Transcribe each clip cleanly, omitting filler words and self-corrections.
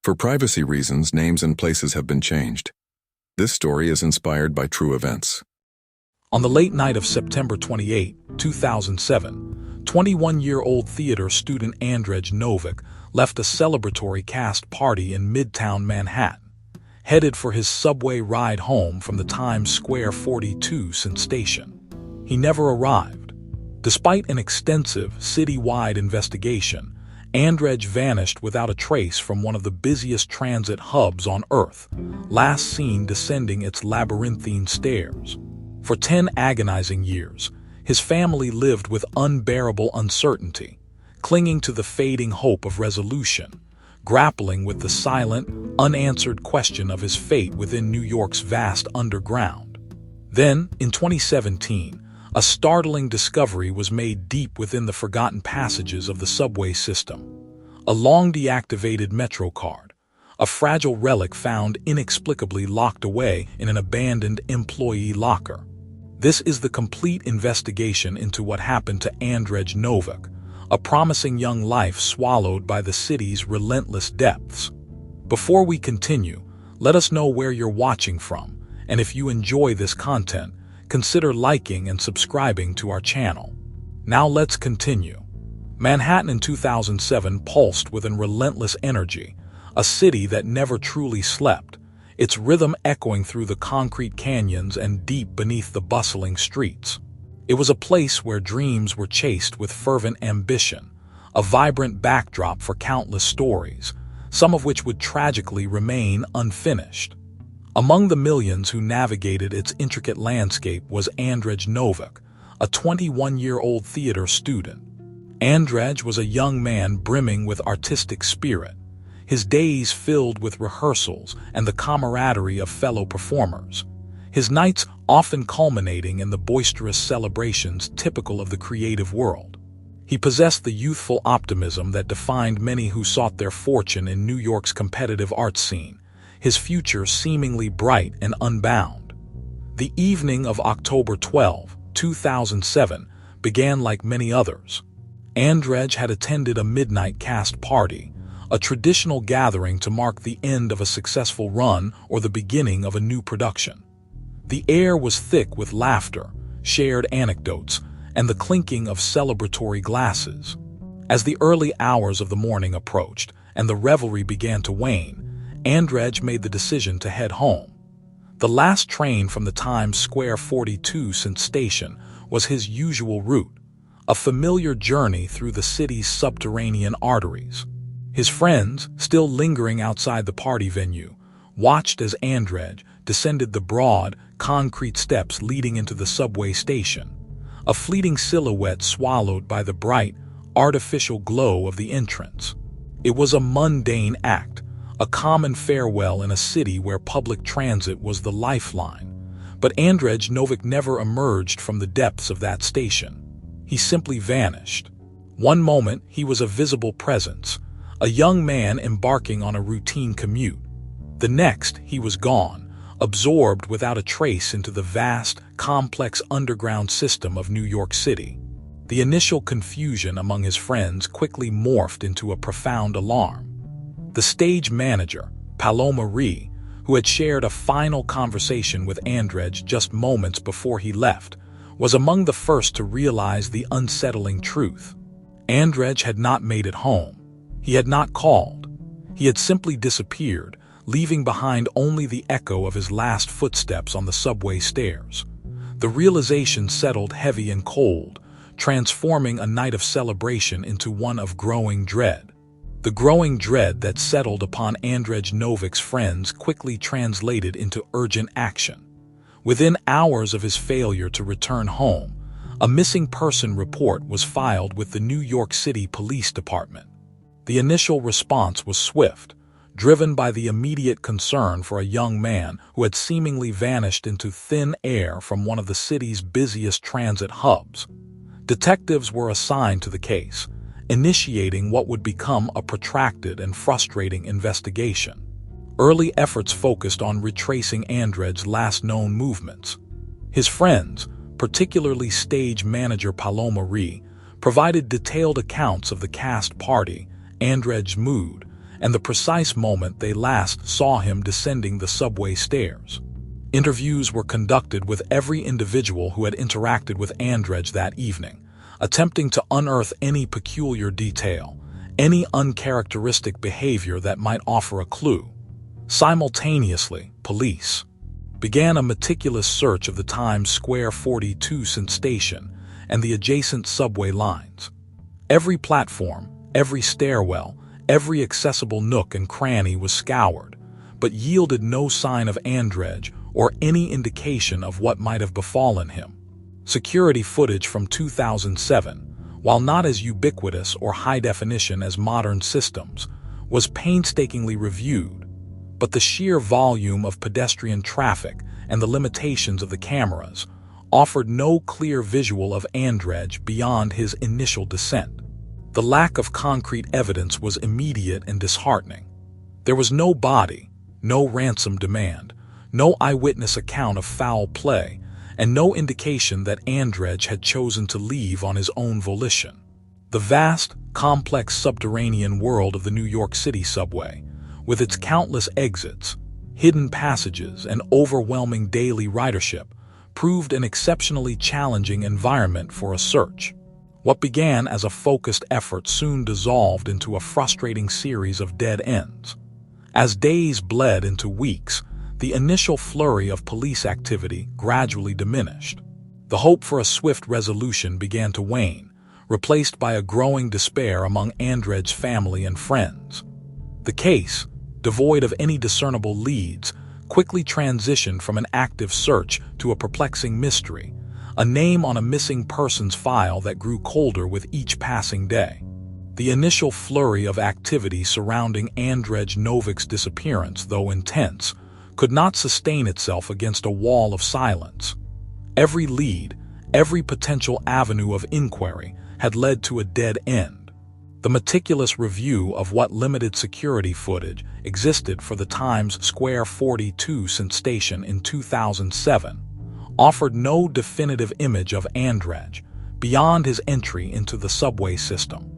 For privacy reasons, names and places have been changed. This story is inspired by true events. On the late night of September 28, 2007, 21-year-old theater student Andrzej Novick left a celebratory cast party in Midtown Manhattan, headed for his subway ride home from the Times Square 42 station. He never arrived. Despite an extensive, city-wide investigation, Andrzej vanished without a trace from one of the busiest transit hubs on Earth, last seen descending its labyrinthine stairs. For 10 agonizing years, his family lived with unbearable uncertainty, clinging to the fading hope of resolution, grappling with the silent, unanswered question of his fate within New York's vast underground. Then, in 2017, a startling discovery was made deep within the forgotten passages of the subway system. A long-deactivated MetroCard, a fragile relic found inexplicably locked away in an abandoned employee locker. This is the complete investigation into what happened to Andrzej Novick, a promising young life swallowed by the city's relentless depths. Before we continue, let us know where you're watching from, and if you enjoy this content, consider liking and subscribing to our channel. Now let's continue. Manhattan in 2007 pulsed with an relentless energy, a city that never truly slept, its rhythm echoing through the concrete canyons and deep beneath the bustling streets. It was a place where dreams were chased with fervent ambition, a vibrant backdrop for countless stories, some of which would tragically remain unfinished. Among the millions who navigated its intricate landscape was Andrzej Novick, a 21-year-old theater student. Andrzej was a young man brimming with artistic spirit, his days filled with rehearsals and the camaraderie of fellow performers, his nights often culminating in the boisterous celebrations typical of the creative world. He possessed the youthful optimism that defined many who sought their fortune in New York's competitive art scene, his future seemingly bright and unbound. The evening of October 12, 2007, began like many others. Andrzej had attended a midnight cast party, a traditional gathering to mark the end of a successful run or the beginning of a new production. The air was thick with laughter, shared anecdotes, and the clinking of celebratory glasses. As the early hours of the morning approached and the revelry began to wane, Andrzej made the decision to head home. The last train from the Times Square 42 station was his usual route, a familiar journey through the city's subterranean arteries. His friends, still lingering outside the party venue, watched as Andrzej descended the broad, concrete steps leading into the subway station, a fleeting silhouette swallowed by the bright, artificial glow of the entrance. It was a mundane act, a common farewell in a city where public transit was the lifeline. But Andrzej Novick never emerged from the depths of that station. He simply vanished. One moment he was a visible presence, a young man embarking on a routine commute. The next he was gone, absorbed without a trace into the vast, complex underground system of New York City. The initial confusion among his friends quickly morphed into a profound alarm. The stage manager, Paloma Ree, who had shared a final conversation with Andrzej just moments before he left, was among the first to realize the unsettling truth. Andrzej had not made it home. He had not called. He had simply disappeared, leaving behind only the echo of his last footsteps on the subway stairs. The realization settled heavy and cold, transforming a night of celebration into one of growing dread. The growing dread that settled upon Andrzej Novick's friends quickly translated into urgent action. Within hours of his failure to return home, a missing person report was filed with the New York City Police Department. The initial response was swift, driven by the immediate concern for a young man who had seemingly vanished into thin air from one of the city's busiest transit hubs. Detectives were assigned to the case, initiating what would become a protracted and frustrating investigation. Early efforts focused on retracing Andrzej's last known movements. His friends, particularly stage manager Paloma Ree, provided detailed accounts of the cast party, Andrzej's mood, and the precise moment they last saw him descending the subway stairs. Interviews were conducted with every individual who had interacted with Andrej that evening, attempting to unearth any peculiar detail, any uncharacteristic behavior that might offer a clue. Simultaneously, police began a meticulous search of the Times Square 42 station and the adjacent subway lines. Every platform, every stairwell, every accessible nook and cranny was scoured, but yielded no sign of Andrej or any indication of what might have befallen him. Security footage from 2007, while not as ubiquitous or high-definition as modern systems, was painstakingly reviewed, but the sheer volume of pedestrian traffic and the limitations of the cameras offered no clear visual of Andrej beyond his initial descent. The lack of concrete evidence was immediate and disheartening. There was no body, no ransom demand, no eyewitness account of foul play, and no indication that Andrej had chosen to leave on his own volition. The vast, complex subterranean world of the New York City subway, with its countless exits, hidden passages, and overwhelming daily ridership, proved an exceptionally challenging environment for a search. What began as a focused effort soon dissolved into a frustrating series of dead ends. As days bled into weeks, the initial flurry of police activity gradually diminished. The hope for a swift resolution began to wane, replaced by a growing despair among Andrej's family and friends. The case, devoid of any discernible leads, quickly transitioned from an active search to a perplexing mystery, a name on a missing persons file that grew colder with each passing day. The initial flurry of activity surrounding Andrej Novik's disappearance, though intense, could not sustain itself against a wall of silence. Every lead, every potential avenue of inquiry had led to a dead end. The meticulous review of what limited security footage existed for the Times Square 42 station in 2007 offered no definitive image of Andrej beyond his entry into the subway system.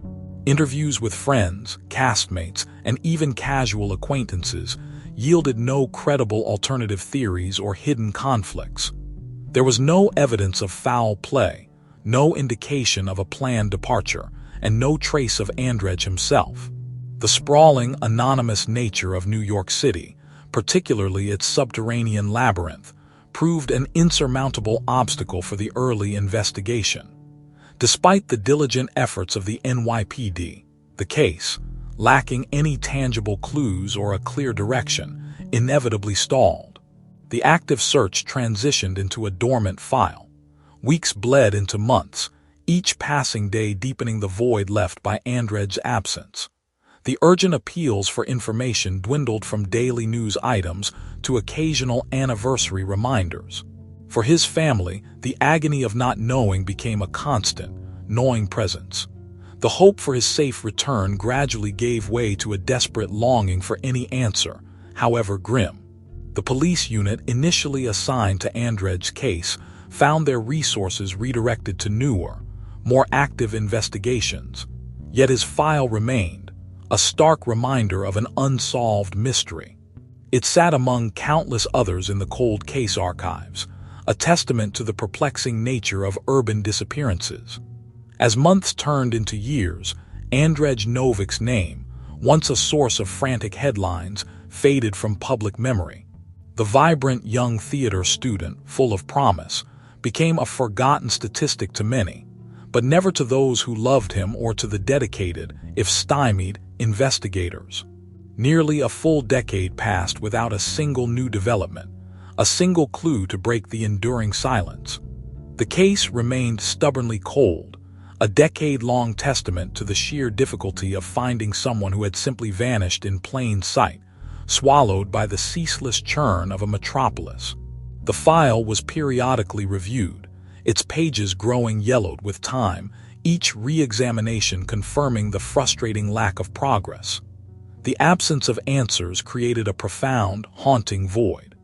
Interviews with friends, castmates, and even casual acquaintances yielded no credible alternative theories or hidden conflicts. There was no evidence of foul play, no indication of a planned departure, and no trace of Andrej himself. The sprawling, anonymous nature of New York City, particularly its subterranean labyrinth, proved an insurmountable obstacle for the early investigation. Despite the diligent efforts of the NYPD, the case, lacking any tangible clues or a clear direction, inevitably stalled. The active search transitioned into a dormant file. Weeks bled into months, each passing day deepening the void left by Andrej's absence. The urgent appeals for information dwindled from daily news items to occasional anniversary reminders. For his family, the agony of not knowing became a constant, gnawing presence. The hope for his safe return gradually gave way to a desperate longing for any answer, however grim. The police unit initially assigned to Andrej's case found their resources redirected to newer, more active investigations. Yet his file remained, a stark reminder of an unsolved mystery. It sat among countless others in the cold case archives, a testament to the perplexing nature of urban disappearances. As months turned into years, Andrej Novik's name, once a source of frantic headlines, faded from public memory. The vibrant young theater student, full of promise, became a forgotten statistic to many, but never to those who loved him or to the dedicated, if stymied, investigators. Nearly a full decade passed without a single new development, a single clue to break the enduring silence. The case remained stubbornly cold, a decade-long testament to the sheer difficulty of finding someone who had simply vanished in plain sight, swallowed by the ceaseless churn of a metropolis. The file was periodically reviewed, its pages growing yellowed with time, each re-examination confirming the frustrating lack of progress. The absence of answers created a profound, haunting void.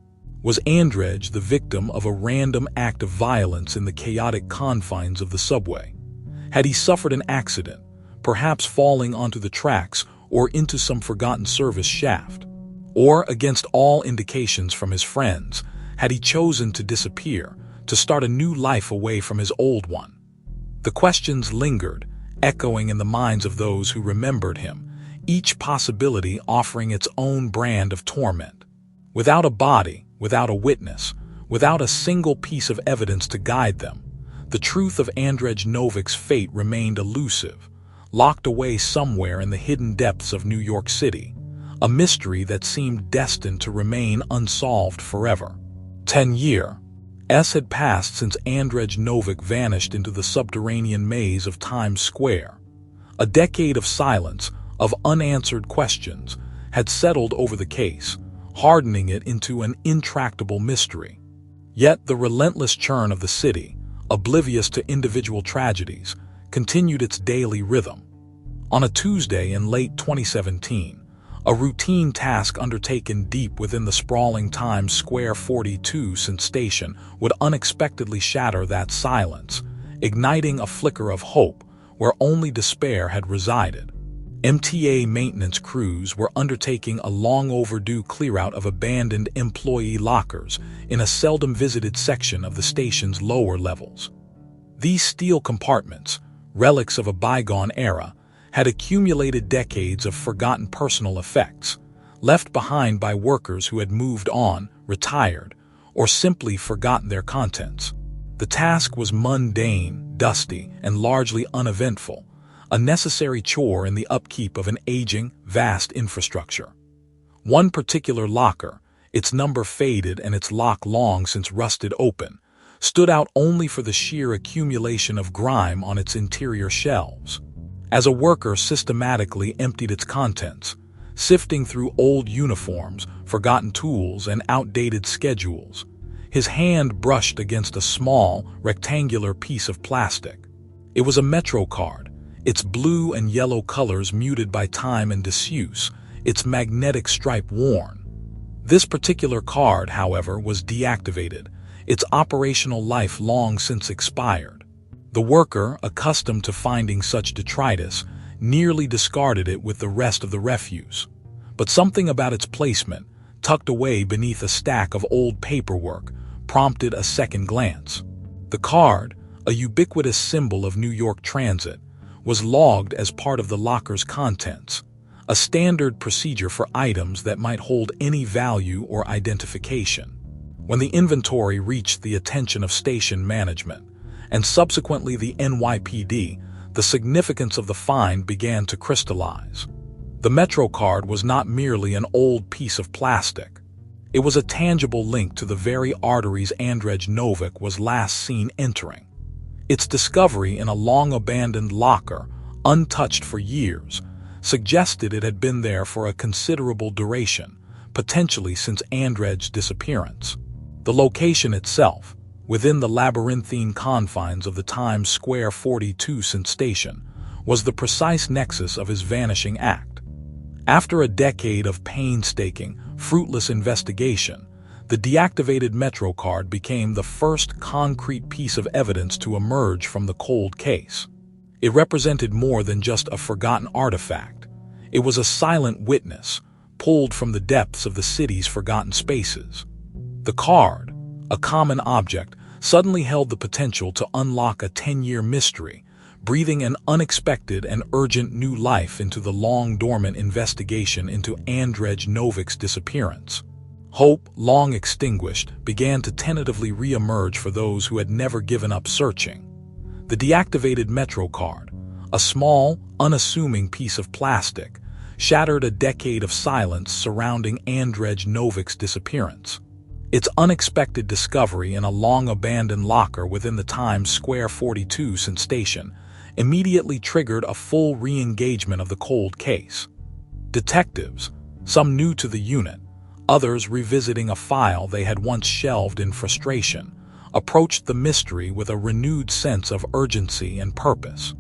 Was Andrej the victim of a random act of violence in the chaotic confines of the subway? Had he suffered an accident, perhaps falling onto the tracks or into some forgotten service shaft? Or, against all indications from his friends, had he chosen to disappear, to start a new life away from his old one? The questions lingered, echoing in the minds of those who remembered him, each possibility offering its own brand of torment. Without a body, without a witness, without a single piece of evidence to guide them, the truth of Andrzej Novik's fate remained elusive, locked away somewhere in the hidden depths of New York City, a mystery that seemed destined to remain unsolved forever. 10 years had passed since Andrzej Novik vanished into the subterranean maze of Times Square. A decade of silence, of unanswered questions, had settled over the case, hardening it into an intractable mystery. Yet the relentless churn of the city, oblivious to individual tragedies, continued its daily rhythm. On a Tuesday in late 2017, a routine task undertaken deep within the sprawling Times Square 42 station would unexpectedly shatter that silence, igniting a flicker of hope where only despair had resided. MTA maintenance crews were undertaking a long-overdue clear-out of abandoned employee lockers in a seldom-visited section of the station's lower levels. These steel compartments, relics of a bygone era, had accumulated decades of forgotten personal effects, left behind by workers who had moved on, retired, or simply forgotten their contents. The task was mundane, dusty, and largely uneventful, a necessary chore in the upkeep of an aging, vast infrastructure. One particular locker, its number faded and its lock long since rusted open, stood out only for the sheer accumulation of grime on its interior shelves. As a worker systematically emptied its contents, sifting through old uniforms, forgotten tools, and outdated schedules, his hand brushed against a small, rectangular piece of plastic. It was a MetroCard, its blue and yellow colors muted by time and disuse, its magnetic stripe worn. This particular card, however, was deactivated, its operational life long since expired. The worker, accustomed to finding such detritus, nearly discarded it with the rest of the refuse. But something about its placement, tucked away beneath a stack of old paperwork, prompted a second glance. The card, a ubiquitous symbol of New York transit, was logged as part of the locker's contents, a standard procedure for items that might hold any value or identification. When the inventory reached the attention of station management, and subsequently the NYPD, the significance of the find began to crystallize. The MetroCard was not merely an old piece of plastic. It was a tangible link to the very arteries Andrzej Novik was last seen entering. Its discovery in a long-abandoned locker, untouched for years, suggested it had been there for a considerable duration, potentially since Andrzej's disappearance. The location itself, within the labyrinthine confines of the Times Square 42 station, was the precise nexus of his vanishing act. After a decade of painstaking, fruitless investigation, the deactivated MetroCard became the first concrete piece of evidence to emerge from the cold case. It represented more than just a forgotten artifact. It was a silent witness, pulled from the depths of the city's forgotten spaces. The card, a common object, suddenly held the potential to unlock a 10-year mystery, breathing an unexpected and urgent new life into the long-dormant investigation into Andrzej Novik's disappearance. Hope, long extinguished, began to tentatively re-emerge for those who had never given up searching. The deactivated MetroCard, a small, unassuming piece of plastic, shattered a decade of silence surrounding Andrzej Novik's disappearance. Its unexpected discovery in a long-abandoned locker within the Times Square 42 station immediately triggered a full re-engagement of the cold case. Detectives, some new to the unit, others revisiting a file they had once shelved in frustration, approached the mystery with a renewed sense of urgency and purpose.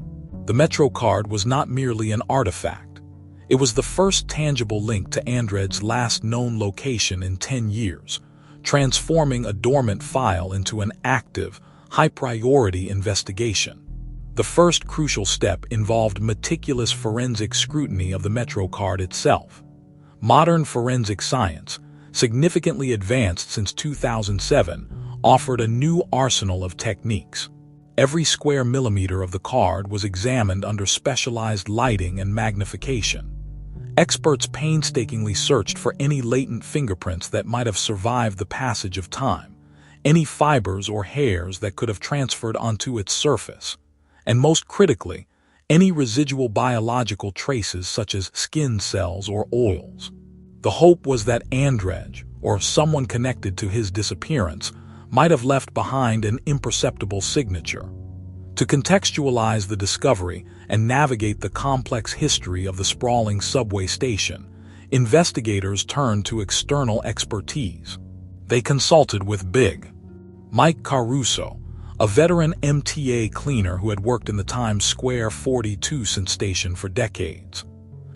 The MetroCard was not merely an artifact. It was the first tangible link to Andrzej's last known location in 10 years, transforming a dormant file into an active, high-priority investigation. The first crucial step involved meticulous forensic scrutiny of the MetroCard itself. Modern forensic science, significantly advanced since 2007, offered a new arsenal of techniques. Every square millimeter of the card was examined under specialized lighting and magnification. Experts painstakingly searched for any latent fingerprints that might have survived the passage of time, any fibers or hairs that could have transferred onto its surface, and most critically, any residual biological traces such as skin cells or oils. The hope was that Andrej, or someone connected to his disappearance, might have left behind an imperceptible signature. To contextualize the discovery and navigate the complex history of the sprawling subway station, investigators turned to external expertise. They consulted with Big Mike Caruso, a veteran MTA cleaner who had worked in the Times Square 42 station for decades.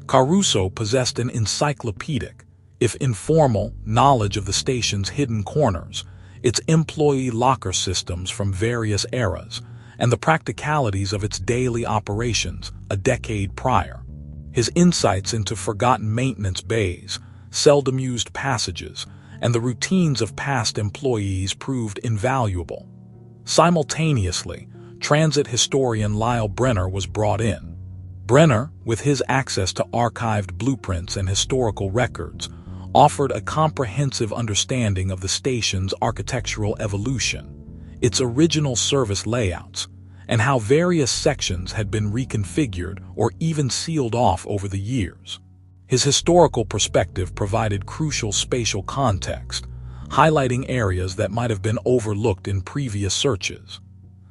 Caruso possessed an encyclopedic, if informal, knowledge of the station's hidden corners, its employee locker systems from various eras, and the practicalities of its daily operations a decade prior. His insights into forgotten maintenance bays, seldom used passages, and the routines of past employees proved invaluable. Simultaneously, transit historian Lyle Brenner was brought in. Brenner, with his access to archived blueprints and historical records, offered a comprehensive understanding of the station's architectural evolution, its original service layouts, and how various sections had been reconfigured or even sealed off over the years. His historical perspective provided crucial spatial context, highlighting areas that might have been overlooked in previous searches.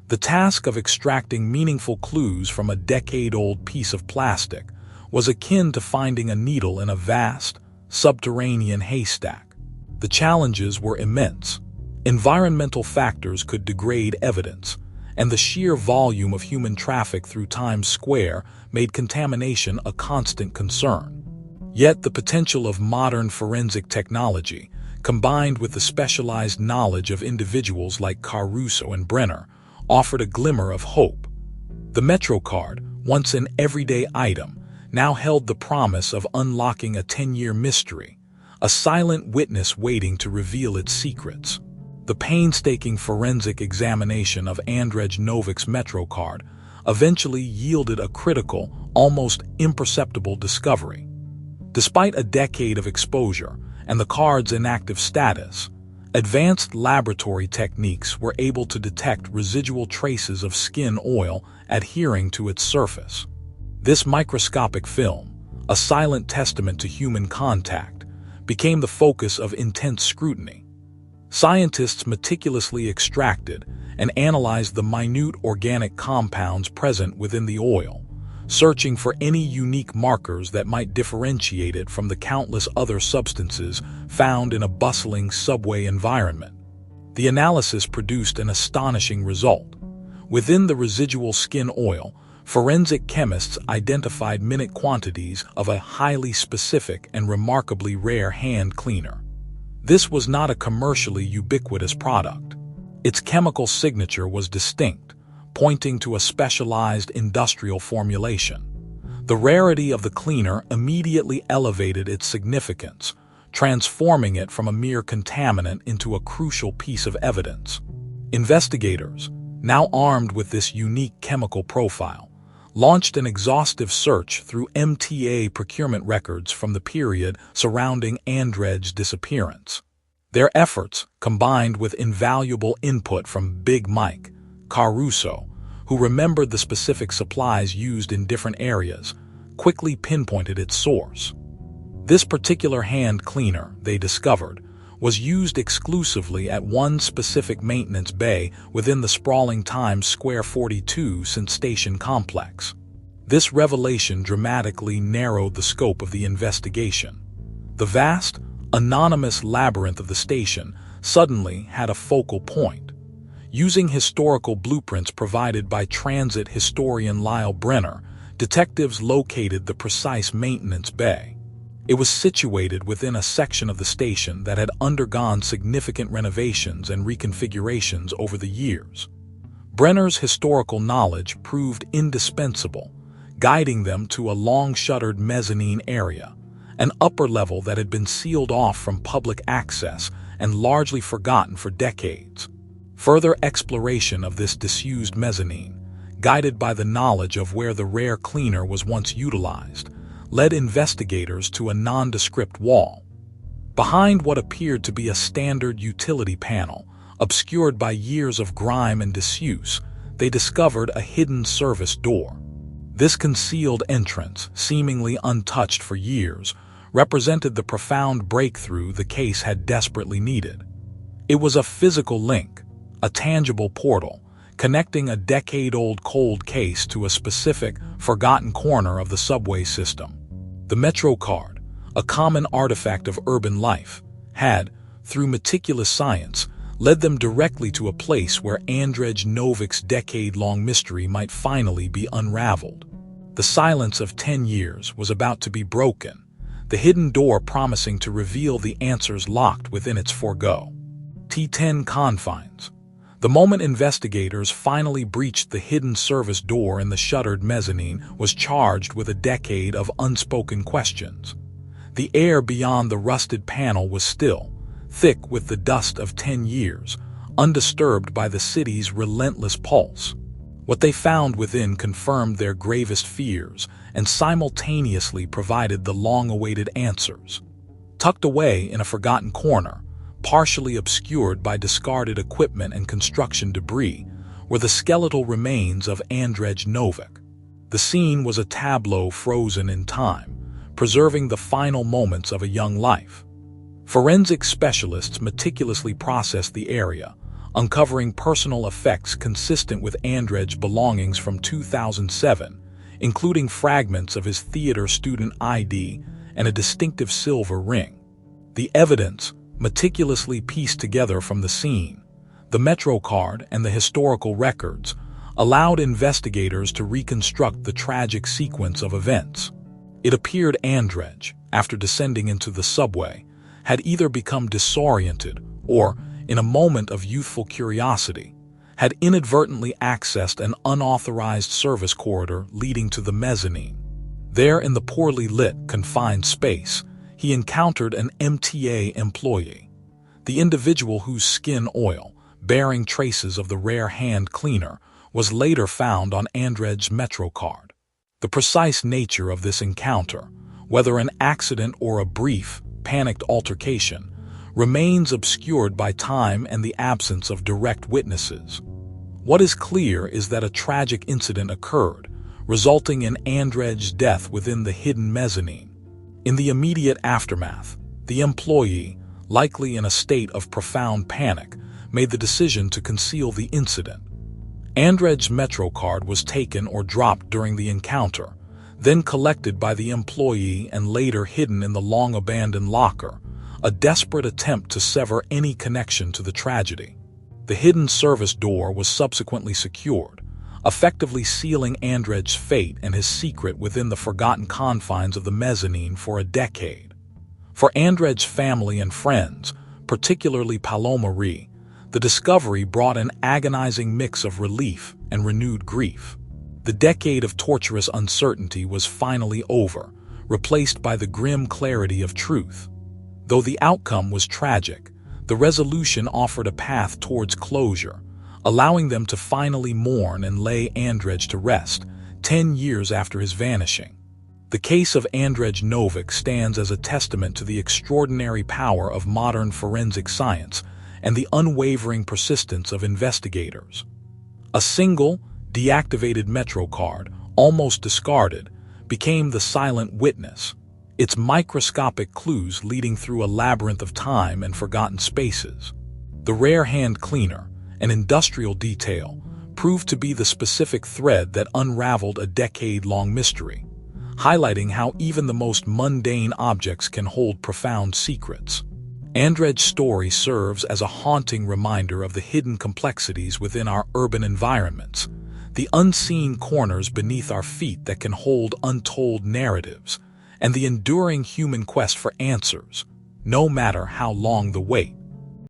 The task of extracting meaningful clues from a decade-old piece of plastic was akin to finding a needle in a vast, subterranean haystack. The challenges were immense. Environmental factors could degrade evidence, and the sheer volume of human traffic through Times Square made contamination a constant concern. Yet the potential of modern forensic technology, combined with the specialized knowledge of individuals like Caruso and Brenner, offered a glimmer of hope. The MetroCard, once an everyday item, now held the promise of unlocking a 10-year mystery, a silent witness waiting to reveal its secrets. The painstaking forensic examination of Andrej Novik's MetroCard eventually yielded a critical, almost imperceptible discovery. Despite a decade of exposure and the card's inactive status, advanced laboratory techniques were able to detect residual traces of skin oil adhering to its surface. This microscopic film, a silent testament to human contact, became the focus of intense scrutiny. Scientists meticulously extracted and analyzed the minute organic compounds present within the oil, searching for any unique markers that might differentiate it from the countless other substances found in a bustling subway environment. The analysis produced an astonishing result. Within the residual skin oil, forensic chemists identified minute quantities of a highly specific and remarkably rare hand cleaner. This was not a commercially ubiquitous product. Its chemical signature was distinct, pointing to a specialized industrial formulation. The rarity of the cleaner immediately elevated its significance, transforming it from a mere contaminant into a crucial piece of evidence. Investigators, now armed with this unique chemical profile, launched an exhaustive search through MTA procurement records from the period surrounding Andrej's disappearance. Their efforts, combined with invaluable input from Big Mike Caruso, who remembered the specific supplies used in different areas, quickly pinpointed its source. This particular hand cleaner, they discovered, was used exclusively at one specific maintenance bay within the sprawling Times Square 42 station complex. This revelation dramatically narrowed the scope of the investigation. The vast, anonymous labyrinth of the station suddenly had a focal point. Using historical blueprints provided by transit historian Lyle Brenner, detectives located the precise maintenance bay. It was situated within a section of the station that had undergone significant renovations and reconfigurations over the years. Brenner's historical knowledge proved indispensable, guiding them to a long-shuttered mezzanine area, an upper level that had been sealed off from public access and largely forgotten for decades. Further exploration of this disused mezzanine, guided by the knowledge of where the rare cleaner was once utilized, led investigators to a nondescript wall. Behind what appeared to be a standard utility panel, obscured by years of grime and disuse, they discovered a hidden service door. This concealed entrance, seemingly untouched for years, represented the profound breakthrough the case had desperately needed. It was a physical link, a tangible portal, connecting a decade-old cold case to a specific, forgotten corner of the subway system. The MetroCard, a common artifact of urban life, had, through meticulous science, led them directly to a place where Andrzej Novik's decade-long mystery might finally be unraveled. The silence of 10 years was about to be broken, the hidden door promising to reveal the answers locked within its T10 confines. The moment investigators finally breached the hidden service door in the shuttered mezzanine was charged with a decade of unspoken questions. The air beyond the rusted panel was still, thick with the dust of 10 years, undisturbed by the city's relentless pulse. What they found within confirmed their gravest fears and simultaneously provided the long-awaited answers. Tucked away in a forgotten corner, partially obscured by discarded equipment and construction debris, were the skeletal remains of Andrzej Novik. The scene was a tableau frozen in time, preserving the final moments of a young life. Forensic specialists meticulously processed the area, uncovering personal effects consistent with Andrzej's belongings from 2007, including fragments of his theater student ID and a distinctive silver ring. The evidence, meticulously pieced together from the scene, the MetroCard and the historical records, allowed investigators to reconstruct the tragic sequence of events. It appeared Andrzej, after descending into the subway, had either become disoriented or, in a moment of youthful curiosity, had inadvertently accessed an unauthorized service corridor leading to the mezzanine. There, in the poorly lit, confined space, he encountered an MTA employee, the individual whose skin oil, bearing traces of the rare hand cleaner, was later found on Andrzej's MetroCard. The precise nature of this encounter, whether an accident or a brief, panicked altercation, remains obscured by time and the absence of direct witnesses. What is clear is that a tragic incident occurred, resulting in Andrzej's death within the hidden mezzanine. In the immediate aftermath, the employee, likely in a state of profound panic, made the decision to conceal the incident. Andrzej's MetroCard was taken or dropped during the encounter, then collected by the employee and later hidden in the long-abandoned locker, a desperate attempt to sever any connection to the tragedy. The hidden service door was subsequently secured, effectively sealing Andrzej's fate and his secret within the forgotten confines of the mezzanine for a decade. For Andrzej's family and friends, particularly Paloma Ree, the discovery brought an agonizing mix of relief and renewed grief. The decade of torturous uncertainty was finally over, replaced by the grim clarity of truth. Though the outcome was tragic, the resolution offered a path towards closure, allowing them to finally mourn and lay Andrzej to rest, 10 years after his vanishing. The case of Andrzej Novik stands as a testament to the extraordinary power of modern forensic science and the unwavering persistence of investigators. A single, deactivated MetroCard, almost discarded, became the silent witness, its microscopic clues leading through a labyrinth of time and forgotten spaces. The rare hand cleaner, an industrial detail, proved to be the specific thread that unraveled a decade-long mystery, highlighting how even the most mundane objects can hold profound secrets. Andrzej's story serves as a haunting reminder of the hidden complexities within our urban environments, the unseen corners beneath our feet that can hold untold narratives, and the enduring human quest for answers, no matter how long the wait.